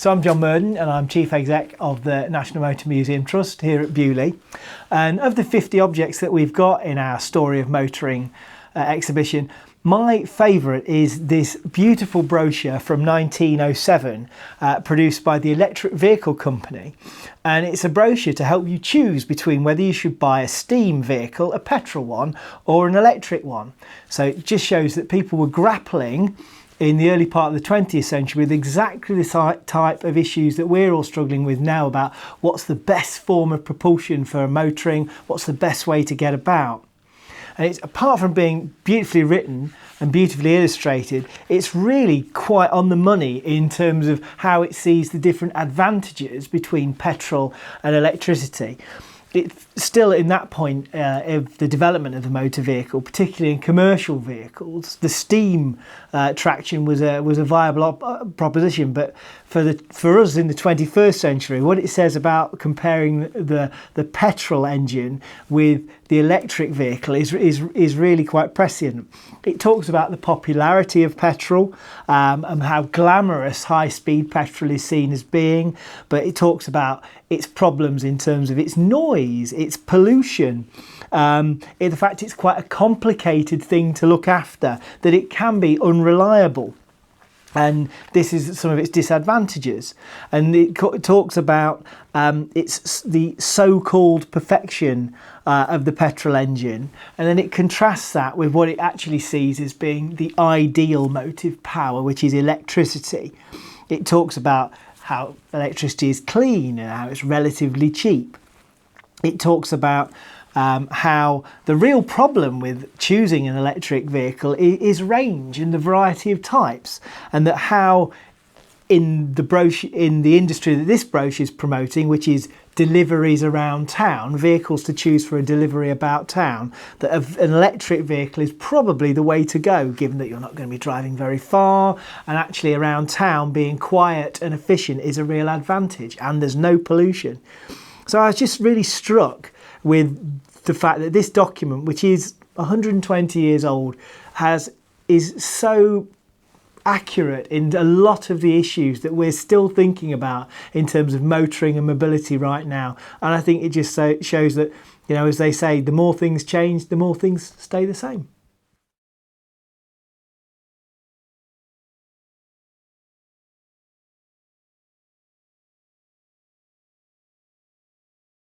So I'm John Murden and I'm Chief Exec of the National Motor Museum Trust here at Beaulieu. And of the 50 objects that we've got in our Story of Motoring exhibition, my favourite is this beautiful brochure from 1907 produced by the Electric Vehicle Company. And it's a brochure to help you choose between whether you should buy a steam vehicle, a petrol one, or an electric one. So it just shows that people were grappling in the early part of the 20th century with exactly the type of issues that we're all struggling with now about what's the best form of propulsion for motoring, what's the best way to get about. And it's, apart from being beautifully written and beautifully illustrated, it's really quite on the money in terms of how it sees the different advantages between petrol and electricity. It's still in that point of the development of the motor vehicle, particularly in commercial vehicles, the steam traction was a viable proposition. But for us in the 21st century, what it says about comparing the petrol engine with the electric vehicle is really quite prescient. It talks about the popularity of petrol and how glamorous high-speed petrol is seen as being, but it talks about its problems in terms of its noise, its pollution, the fact it's quite a complicated thing to look after, that it can be unreliable. And this is some of its disadvantages. And it talks about it's the so-called perfection of the petrol engine. And then it contrasts that with what it actually sees as being the ideal motive power, which is electricity. It talks about how electricity is clean and how it's relatively cheap. It talks about how the real problem with choosing an electric vehicle is range and the variety of types, and that how in the industry that this brochure is promoting, which is deliveries around town, vehicles to choose for a delivery about town, that an electric vehicle is probably the way to go, given that you're not going to be driving very far, and actually around town being quiet and efficient is a real advantage, and there's no pollution. So I was just really struck with the fact that this document, which is 120 years old, is so accurate in a lot of the issues that we're still thinking about in terms of motoring and mobility right now. And I think it just shows that, you know, as they say, the more things change, the more things stay the same.